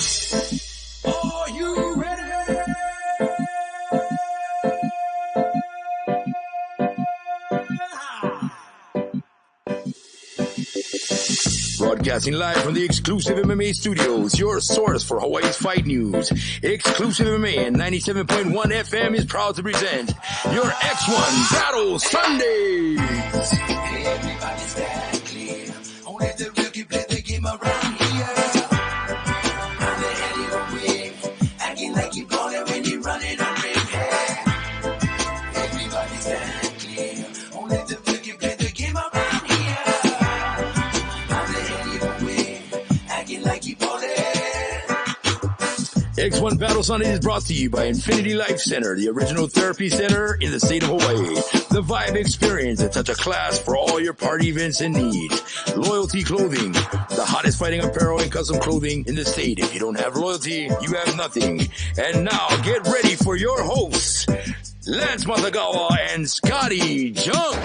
Are you ready? Broadcasting live from the Xclusive MMA studios, your source for Hawaii's fight news. Xclusive MMA and 97.1 FM is proud to present your X1 Battle Sundays. Everybody stand clear. Only the real can play the game around here. I'm the head of your way, acting like you're going when you're running on ring hair. Everybody stand clear. Only the real can play the game around here. X1 Battle Sunday is brought to you by Infinity Life Center, the original therapy center in the state of Hawaii. The Vibe Experience at such a class for all your party events and needs. Loyalty Clothing, the hottest fighting apparel and custom clothing in the state. If you don't have loyalty, you have nothing. And now get ready for your hosts, Lance Matagawa and Scotty Junk.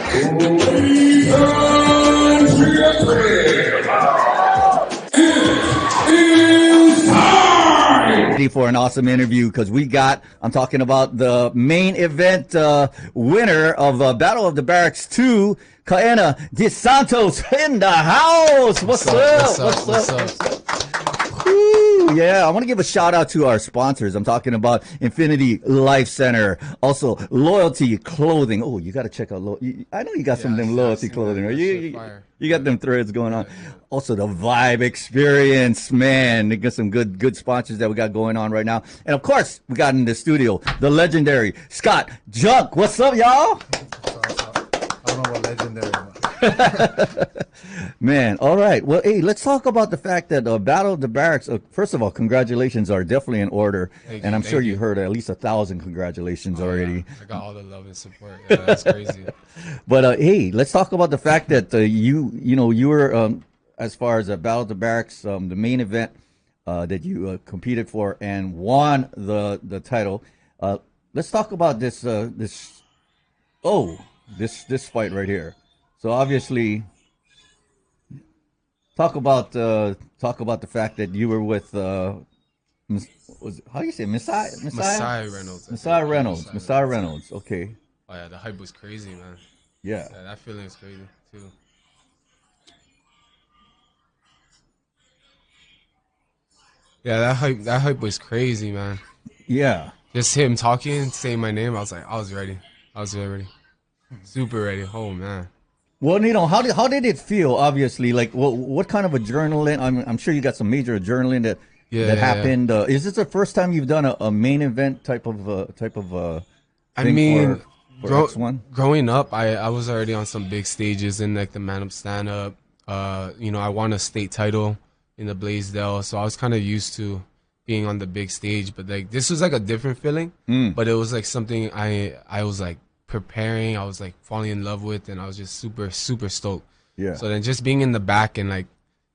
Ready for an awesome interview because I'm talking about the main event winner of Battle of the Barracks 2, Kaena De Santos in the house. What's up? Woo, yeah, I want to give a shout out to our sponsors. I'm talking about Infinity Life Center, also Loyalty Clothing. Oh, you got to check out. I know you got some of them Loyalty Clothing. You got them threads going on. Also the Vibe Experience, man. They got some good sponsors that we got going on right now. And of course, we got in the studio the legendary Scott Junk. What's up, y'all? I don't know what legendary. Man, all right. Well, hey, let's talk about the fact that Battle of the Barracks, first of all, congratulations are definitely in order. And I'm sure you heard at least 1,000 congratulations already. Yeah. I got all the love and support. Yeah, that's crazy. But, hey, let's talk about the fact that you were, as far as Battle of the Barracks, the main event that you competed for and won the title. Let's talk about this fight right here. So obviously, talk about the fact that you were with how do you say Messiah Reynolds. Messiah Reynolds. Okay. Oh yeah, the hype was crazy, man. Yeah, that feeling is crazy too. Yeah, that hype was crazy, man. Yeah. Just him talking, saying my name, I was ready. I was ready. Super ready. Oh man. Well, how did it feel? Obviously, like what kind of adrenaline? I'm sure you got some major adrenaline that happened. Yeah. Is this the first time you've done a main event type of thing? I mean, for X1? Growing up, I was already on some big stages in like the Man Up Stand Up. I won a state title in the Blaisdell, so I was kind of used to being on the big stage. But like this was like a different feeling. But it was like something I was like preparing, I was like falling in love with, and I was just super stoked. Yeah. So then just being in the back and like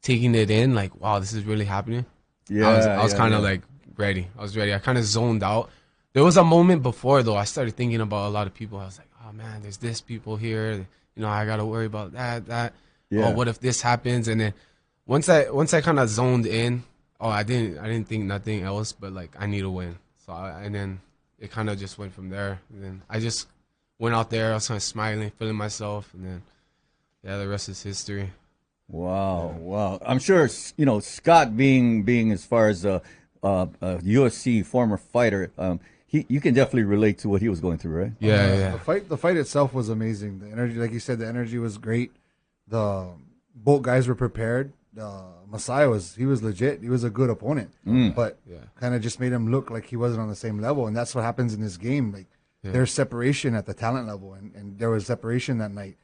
taking it in, like wow, this is really happening. Yeah. I was kind of like ready. I was ready. I kind of zoned out. There was a moment before though. I started thinking about a lot of people. I was like, oh man, there's this people here. I gotta worry about that. Yeah. Oh, what if this happens? And then once I kind of zoned in, I didn't think nothing else but like I need to win. So and then it kind of just went from there. And then I just went out there, I was kind of smiling, feeling myself, and then, the rest is history. Wow. I'm sure, Scott being as far as a UFC former fighter, you can definitely relate to what he was going through, right? Yeah. The fight itself was amazing. The energy, like you said, the energy was great. Both guys were prepared. Messiah was legit. He was a good opponent, but kind of just made him look like he wasn't on the same level, and that's what happens in this game. Like, there's separation at the talent level, and there was separation that night.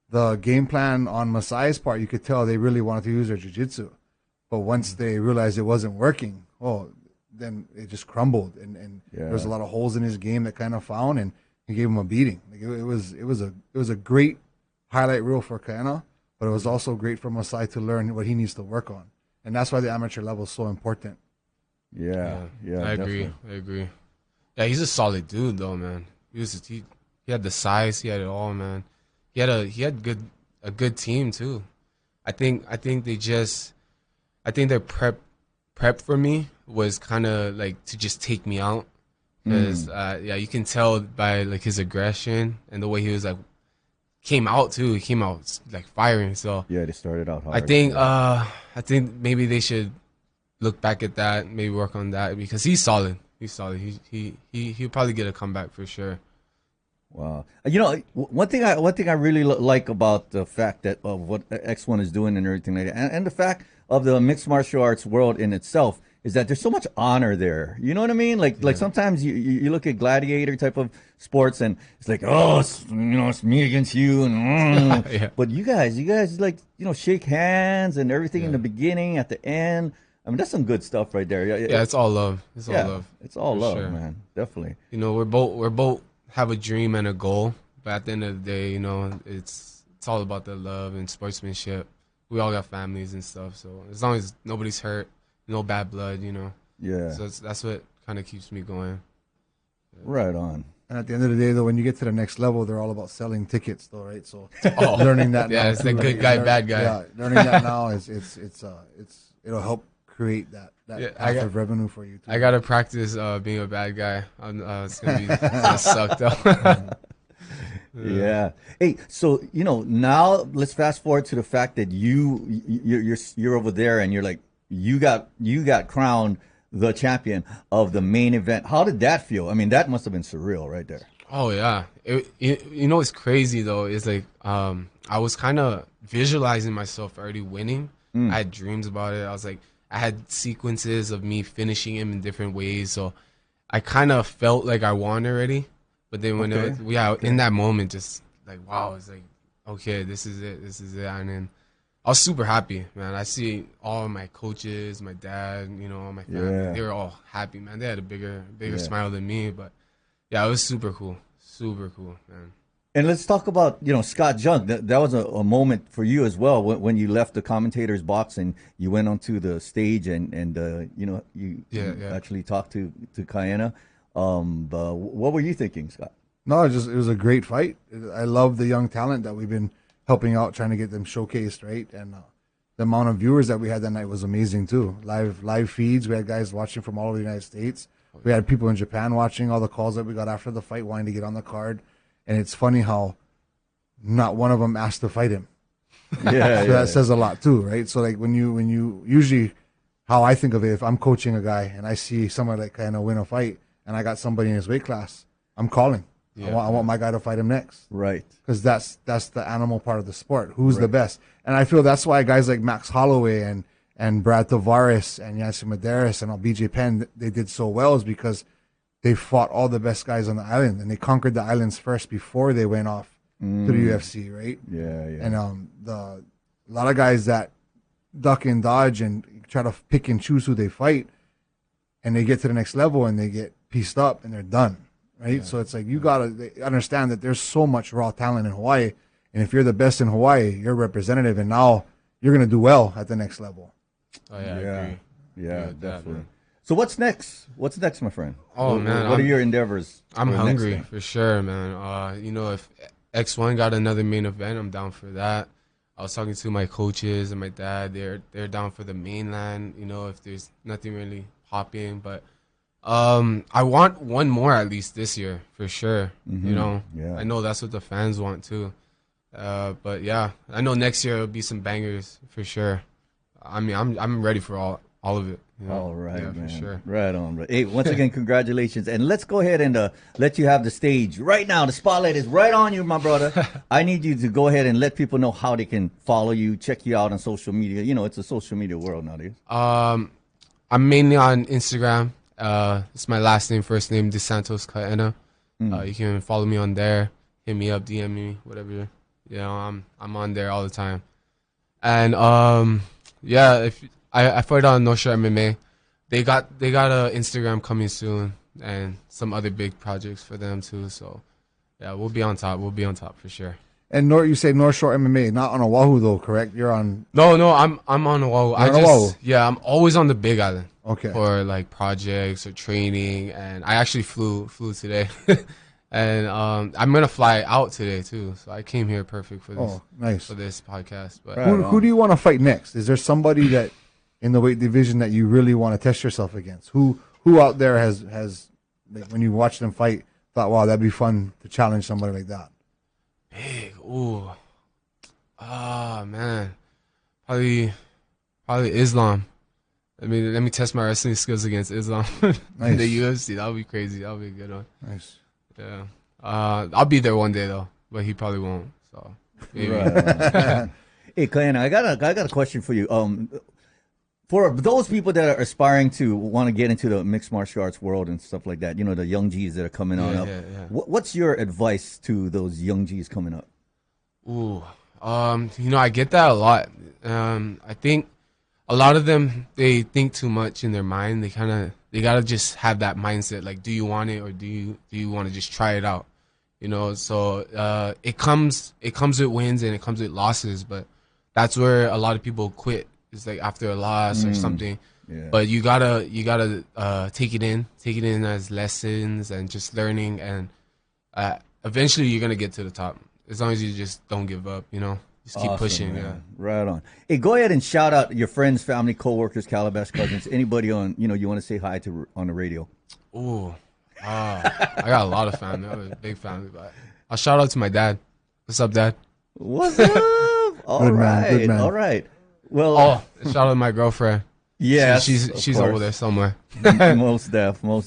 The game plan on Messiah's part, you could tell they really wanted to use their jiu-jitsu. But once they realized it wasn't working, then it just crumbled. And there was a lot of holes in his game that kind of found, and he gave him a beating. Like it was a great highlight reel for Kaena, but it was also great for Messiah to learn what he needs to work on. And that's why the amateur level is so important. Yeah. I agree. Yeah, he's a solid dude though, man. He had the size, he had it all, man. He had a good team too. I think they're prepped for me was kind of like to just take me out. Because you can tell by like his aggression and the way he was like came out too. He came out like firing. So yeah, they started out hard. I think maybe they should look back at that, maybe work on that because he's solid. He's solid. He'll probably get a comeback for sure. Wow. One thing I really like about the fact that of what X1 is doing and everything like that, and the fact of the mixed martial arts world in itself is that there's so much honor there. You know what I mean? Like sometimes you look at gladiator type of sports and it's like, oh, it's me against you, and Yeah. But you guys like shake hands and everything in the beginning, at the end. I mean, that's some good stuff right there. Yeah, it's all love. It's all love. It's all for love, sure. man. Definitely. We're both have a dream and a goal, but at the end of the day, it's all about the love and sportsmanship. We all got families and stuff, so as long as nobody's hurt, no bad blood, Yeah. So that's what kind of keeps me going. Right on. And at the end of the day, though, when you get to the next level, they're all about selling tickets, though, right? So Oh, learning that, yeah, now it's too, the good guy, bad guy. Yeah, learning that now it'll help create that path of revenue for you too. I gotta practice being a bad guy. It's gonna suck though. Yeah. Hey, so now let's fast forward to the fact that you're over there and you're like you got crowned the champion of the main event. How did that feel? I mean, that must have been surreal right there. Oh yeah. What's crazy though is like I was kind of visualizing myself already winning. I had dreams about it. I had sequences of me finishing him in different ways, so I kind of felt like I won already. But then when in that moment, just like wow, it's like okay, this is it, and then I was super happy, man. I see all of my coaches, my dad, all my family, they were all happy, man. They had a bigger smile than me, but yeah, it was super cool, man. And let's talk about Scott Junk. That was a moment for you as well when you left the commentators box and you went onto the stage and you actually talked to Kayena. What were you thinking, Scott? No, it was a great fight. I love the young talent that we've been helping out, trying to get them showcased, right? And the amount of viewers that we had that night was amazing too. Live feeds. We had guys watching from all over the United States. We had people in Japan watching. All the calls that we got after the fight, wanting to get on the card. And it's funny how not one of them asked to fight him. Yeah, so that says a lot too, right? So like when you usually, how I think of it, if I'm coaching a guy and I see someone like kind of win a fight and I got somebody in his weight class, I'm calling. I want my guy to fight him next, right? Because that's the animal part of the sport. Who's the best? And I feel that's why guys like Max Holloway and Brad Tavares and Yancy Medeiros and BJ Penn, they did so well is because they fought all the best guys on the island, and they conquered the islands first before they went off to the UFC, right? Yeah. And a lot of guys that duck and dodge and try to pick and choose who they fight, and they get to the next level and they get pieced up and they're done, right? Yeah. So it's like you gotta understand that there's so much raw talent in Hawaii, and if you're the best in Hawaii, you're representative, and now you're gonna do well at the next level. Oh yeah, I agree. Yeah, definitely. So what's next? What's next, my friend? Oh man, what are your endeavors? I'm hungry for sure, man. If X1 got another main event, I'm down for that. I was talking to my coaches and my dad. They're down for the mainland. If there's nothing really popping, but I want one more at least this year for sure. Yeah. I know that's what the fans want too. But yeah, I know next year it'll be some bangers for sure. I mean, I'm ready for all of it. All right, yeah, man. For sure. Right on. Bro. Hey, once again, congratulations. And let's go ahead and let you have the stage right now. The spotlight is right on you, my brother. I need you to go ahead and let people know how they can follow you, check you out on social media. It's a social media world nowadays. I'm mainly on Instagram. It's my last name, first name, DeSantos Kayena. You can follow me on there. Hit me up, DM me, whatever. I'm on there all the time. And if I fight on North Shore MMA. They got a Instagram coming soon and some other big projects for them too. So yeah, we'll be on top. We'll be on top for sure. And you say North Shore MMA, not on Oahu though, correct? You're on. No, I'm on Oahu. I'm always on the Big Island. Okay. For like projects or training, and I actually flew today. And I'm gonna fly out today too, so I came here perfect for this. Oh, nice. For this podcast. But who do you want to fight next? Is there somebody that in the weight division that you really want to test yourself against? Who out there has like, when you watch them fight, thought, wow, that'd be fun to challenge somebody like that? Big, ooh, man, probably Islam. I mean, let me test my wrestling skills against Islam. Nice. The UFC, that would be crazy. That would be a good one. Nice. Yeah. I'll be there one day though, but he probably won't. So maybe. Right. Hey, Clan, I got a question for you. For those people that are aspiring to want to get into the mixed martial arts world and stuff like that, you know, the young G's that are coming on up. Yeah. What's your advice to those young G's coming up? Ooh, you know, I get that a lot. I think a lot of them, they think too much in their mind. They gotta just have that mindset. Like, do you want it or do you want to just try it out? You know, so it comes with wins and it comes with losses, but that's where a lot of people quit. It's like after a loss or something. Yeah. But you gotta take it in as lessons and just learning, and eventually you're gonna get to the top as long as you just don't give up. You know, just keep pushing. Man. Yeah, right on. Hey, go ahead and shout out your friends, family, coworkers, Calabash cousins, anybody on you want to say hi to on the radio. Ooh, I got a lot of family. I have a big family, but I'll shout out to my dad. What's up, Dad? What's up? All right. All right. Well, shout out to my girlfriend. Yeah, she's over there somewhere. most def. Well,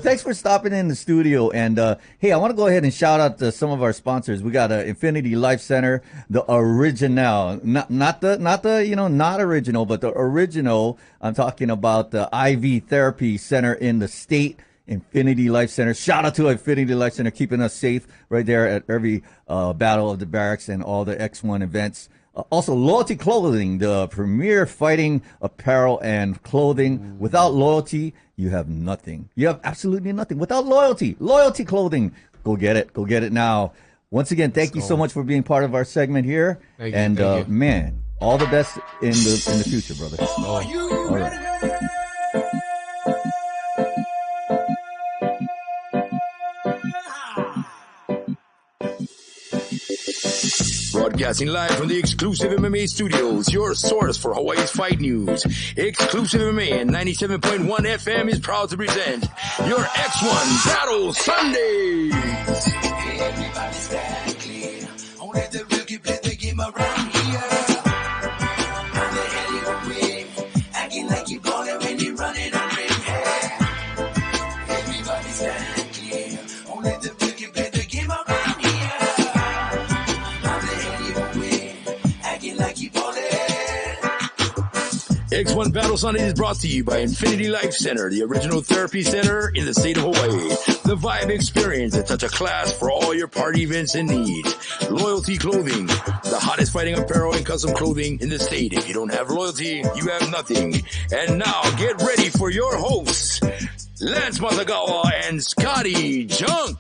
thanks for stopping in the studio. And hey, I want to go ahead and shout out to some of our sponsors. We got Infinity Life Center, the original, not original, but the original. I'm talking about the IV therapy center in the state. Infinity Life Center. Shout out to Infinity Life Center, keeping us safe right there at every Battle of the Barracks and all the X1 events. Also, Loyalty Clothing, the premier fighting apparel and clothing. Without loyalty, you have nothing. You have absolutely nothing. Without loyalty, Loyalty Clothing. Go get it. Go get it now. Once again, thank you so much for being part of our segment here. Thank and you. Man, all the best in the future, brother. All right. Broadcasting live from the Xclusive MMA studios, your source for Hawaii's fight news. Xclusive MMA and 97.1 FM is proud to present your X1 Battle Sundays. Everybody stand clear. Only the real can play the game around here. How the hell you win? Acting like you're balling when you're running on ring hair. Everybody stand clear. Only the real can play the game around here. X1 Battle Sunday is brought to you by Infinity Life Center, the original therapy center in the state of Hawaii. The Vibe Experience, a touch of class for all your party events and needs. Loyalty Clothing, the hottest fighting apparel and custom clothing in the state. If you don't have loyalty, you have nothing. And now get ready for your hosts, Lance Matagawa and Scotty Junk.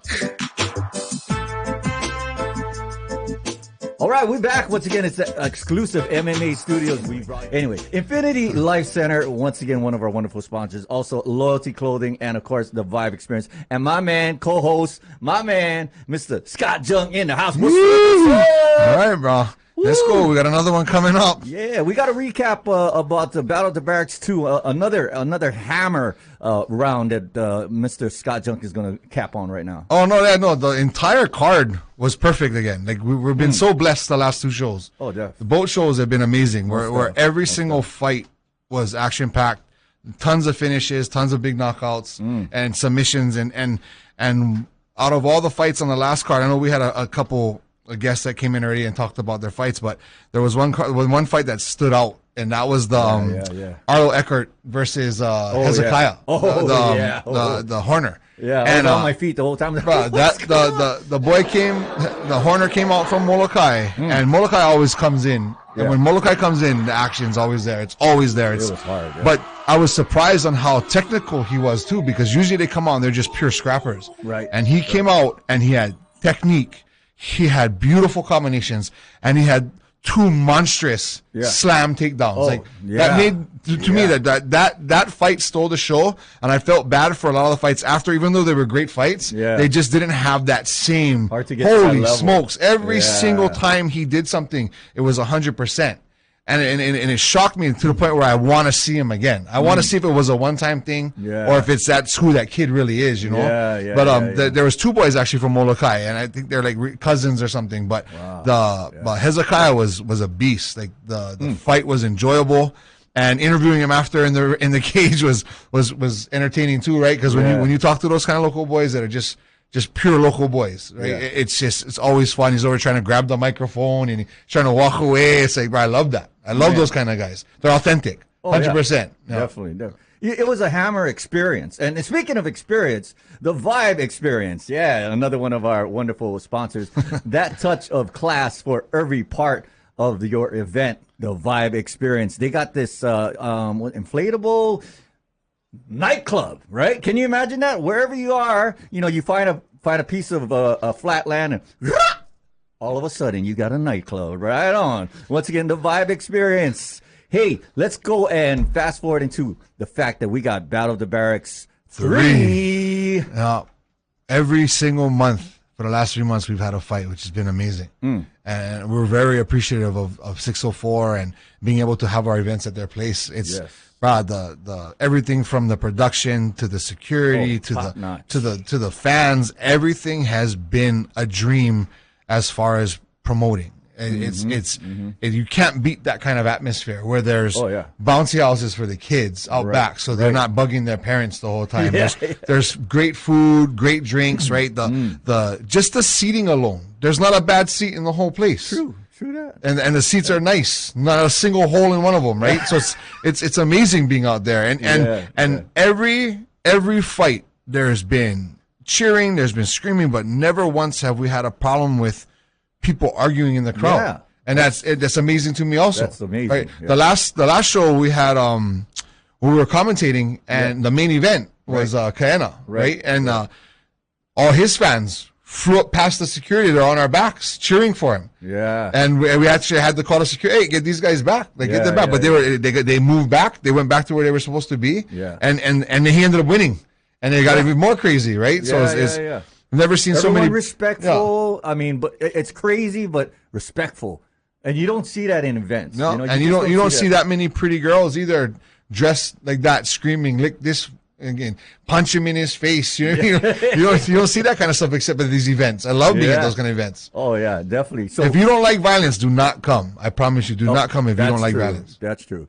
All right, we're back. Once again, it's the Xclusive MMA studios. Anyway, Infinity Life Center, once again, one of our wonderful sponsors. Also, Loyalty Clothing, and of course, the Vibe Experience. And my man, co-host, Mr. Scott Jung in the house. What's up? All right, bro. Let's go. We got another one coming up. Yeah, we got to recap about the Battle of the Barracks 2, another hammer round that Mr. Scott Junk is going to cap on right now. Oh, no, the entire card was perfect again. Like, we've been so blessed the last two shows. Oh, definitely. The both shows have been amazing, where every single fight was action-packed. Tons of finishes, tons of big knockouts, and submissions. And out of all the fights on the last card, I know we had a couple guests that came in already and talked about their fights, but there was one fight that stood out, and that was the Arlo Eckert versus Hezekiah, the Horner. Yeah, I was on my feet the whole time. Bro, the Horner came out from Molokai, and Molokai always comes in. And when Molokai comes in, the action's always there. It's always there. It was hard. Yeah. But I was surprised on how technical he was too, because usually they come out and they're just pure scrappers. Right. And he came out and he had technique. He had beautiful combinations, and he had two monstrous slam takedowns. That made to me that fight stole the show, and I felt bad for a lot of the fights after, even though they were great fights. Yeah. They just didn't have that same. Hard to get holy to that smokes! Every single time he did something, it was 100%. And it shocked me to the point where I want to see him again. I want to see if it was a one-time thing or if it's who that kid really is, you know? There was 2 boys actually from Molokai, and I think they're like cousins or something. But but Hezekiah was a beast. Like the fight was enjoyable. And interviewing him after in the cage was entertaining too, right? Because when you talk to those kind of local boys that are just pure local boys, right? It's always fun. He's over trying to grab the microphone and he's trying to walk away. It's like, bro, I love that. I love those kind of guys. They're authentic, 100%. Definitely. It was a hammer experience. And speaking of experience, the Vibe experience. Yeah, another one of our wonderful sponsors. That touch of class for every part of your event, the Vibe experience. They got this inflatable nightclub, right? Can you imagine that? Wherever you are, you find a piece of flat land and all of a sudden you got a nightclub. Right on. Once again, the Vibe experience. Hey, let's go and fast forward into the fact that we got Battle of the Barracks 3. Every single month for the last 3 months, we've had a fight, which has been amazing. And we're very appreciative of 604 and being able to have our events at their place. It's the everything from the production to the security to the fans. Everything has been a dream as far as promoting. You can't beat that kind of atmosphere where there's bouncy houses for the kids out back, so they're not bugging their parents the whole time. There's great food, great drinks, right? Just the seating alone. There's not a bad seat in the whole place. True that. And the seats are nice. Not a single hole in one of them, right? So it's amazing being out there. And every fight there's been cheering, there's been screaming, but never once have we had a problem with people arguing in the crowd, and that's amazing to me also. That's amazing. Right? The last show we had, we were commentating, and the main event was Kaena, right? And all his fans flew up past the security. They're on our backs cheering for him. And we actually had to call the security, hey, get these guys back, get them back. But they moved back. They went back to where they were supposed to be. And he ended up winning, and they got even more crazy, right? I've never seen so many respectful. I mean, but it's crazy, but respectful, and you don't see that in events. No, and you don't see that many pretty girls either dressed like that, screaming, lick this again, punch him in his face. You don't see that kind of stuff except at these events. I love being at those kind of events. Oh yeah, definitely. So if you don't like violence, do not come. I promise you, do not come if you don't like violence. That's true.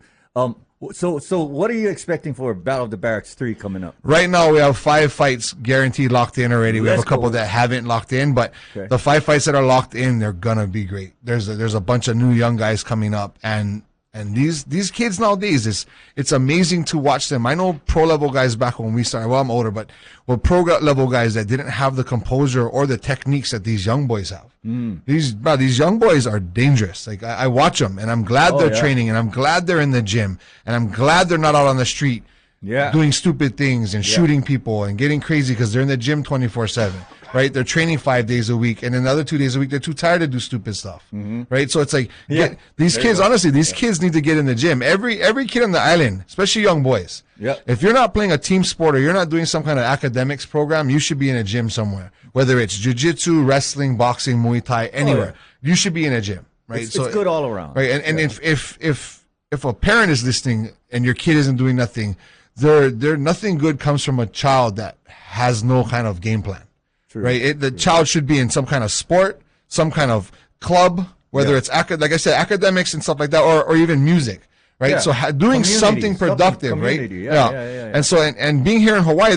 So what are you expecting for Battle of the Barracks 3 coming up? Right now, we have 5 fights guaranteed locked in already. We have a couple that haven't locked in, but the 5 fights that are locked in, they're gonna be great. There's a bunch of new young guys coming up, and these kids nowadays, it's amazing to watch them. I know pro level guys back when we started. Well, I'm older, but pro level guys that didn't have the composure or the techniques that these young boys have. These young boys are dangerous. Like I watch them, and I'm glad they're training, and I'm glad they're in the gym, and I'm glad they're not out on the street doing stupid things and shooting people and getting crazy because they're in the gym 24/7. Right, they're training 5 days a week, and then the other 2 days a week they're too tired to do stupid stuff. Right, so it's like these kids. Honestly, these kids need to get in the gym. Every kid on the island, especially young boys. If you're not playing a team sport or you're not doing some kind of academics program, you should be in a gym somewhere. Whether it's jiu-jitsu, wrestling, boxing, Muay Thai, anywhere, you should be in a gym. Right, it's good all around. Right, and if a parent is listening and your kid isn't doing nothing, nothing good comes from a child that has no kind of game plan. Right, the child should be in some kind of sport, some kind of club, whether it's like I said, academics and stuff like that, or even music. Right, so doing something productive, right? And so and being here in Hawaii,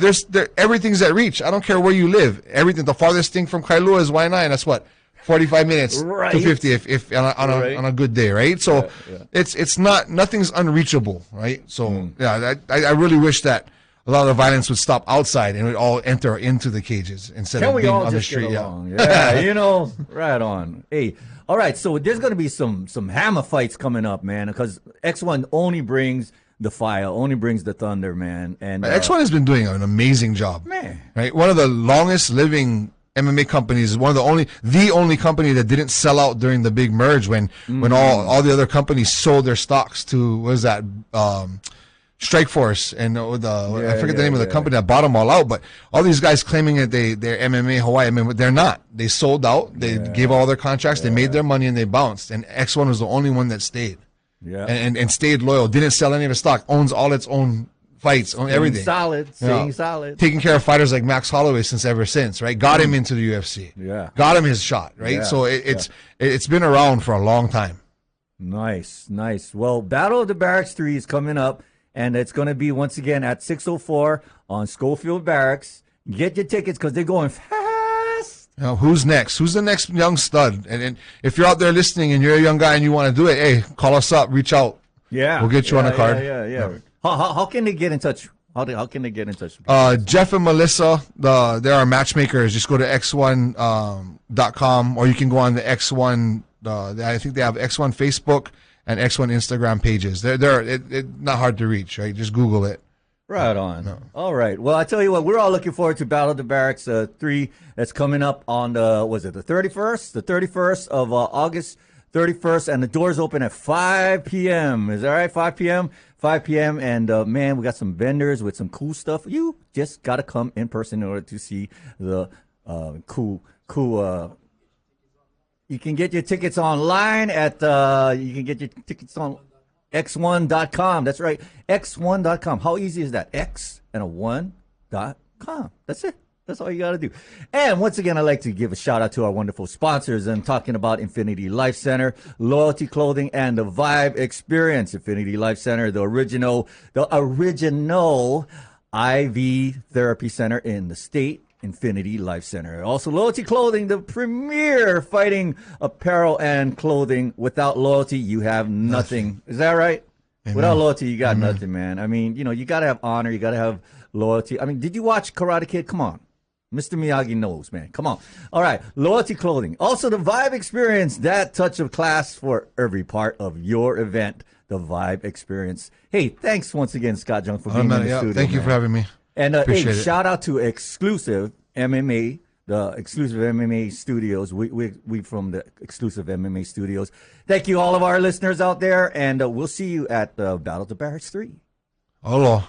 everything's at reach. I don't care where you live. Everything. The farthest thing from Kailua is Waianae, and that's what 45 minutes to 50 if on a good day, right? So it's nothing's unreachable, right? So I really wish that a lot of the violence would stop outside and we'd all enter into the cages instead of being on the street. Right on. Hey, all right. So there's going to be some hammer fights coming up, man, because X1 only brings the fire, only brings the thunder, man. And X1 has been doing an amazing job, man. Right, one of the longest living MMA companies, is one of the only company that didn't sell out during the big merge when all the other companies sold their stocks to Strikeforce and I forget the name of the company that bought them all out, but all these guys claiming that they're MMA Hawaii, I mean, they're not. They sold out. They gave all their contracts. They made their money and they bounced. And X1 was the only one that stayed. Yeah. and stayed loyal. Didn't sell any of his stock. Owns all its own fights, own everything. Staying solid. Taking care of fighters like Max Holloway ever since, right? Got him into the UFC. Yeah. Got him his shot, right? Yeah. So it's been around for a long time. Nice. Well, Battle of the Barracks 3 is coming up, and it's going to be once again at 6:04 on Schofield Barracks. Get your tickets because they're going fast. Now, who's next? Who's the next young stud? And if you're out there listening and you're a young guy and you want to do it, hey, call us up, reach out. Yeah. We'll get you on a card. Yeah. How can they get in touch? How can they get in touch? Jeff and Melissa, they're our matchmakers. Just go to x1.com or you can go on the X1. I think they have X1 Facebook and X1 Instagram pages. They're not hard to reach, right? Just Google it. Right on. No. All right. Well, I tell you what, we're all looking forward to Battle of the Barracks 3 that's coming up on the 31st? The 31st of August 31st, and the doors open at 5 p.m. Is that right? 5 p.m.? 5 p.m. And, man, we got some vendors with some cool stuff. You just got to come in person in order to see the cool. You can get your tickets online at, X1.com. That's right. X1.com. How easy is that? X and a 1.com. That's it. That's all you got to do. And once again, I'd like to give a shout out to our wonderful sponsors. I'm talking about Infinity Life Center, Loyalty Clothing, and the Vibe Experience. Infinity Life Center, the original IV therapy center in the state. Infinity Life Center. Also, Loyalty Clothing, the premier fighting apparel and clothing. Without loyalty, you have nothing. Is that right? Amen. Without loyalty, you got nothing, man. I mean, you got to have honor. You got to have loyalty. I mean, did you watch Karate Kid? Come on. Mr. Miyagi knows, man. Come on. All right. Loyalty Clothing. Also, the Vibe Experience, that touch of class for every part of your event. The Vibe Experience. Hey, thanks once again, Scott Jung, for being in the studio. Thank you for having me. And hey, shout out to Xclusive MMA, the Xclusive MMA studios. We from the Xclusive MMA studios. Thank you, all of our listeners out there, and we'll see you at Battle of the Barracks 3. Aloha.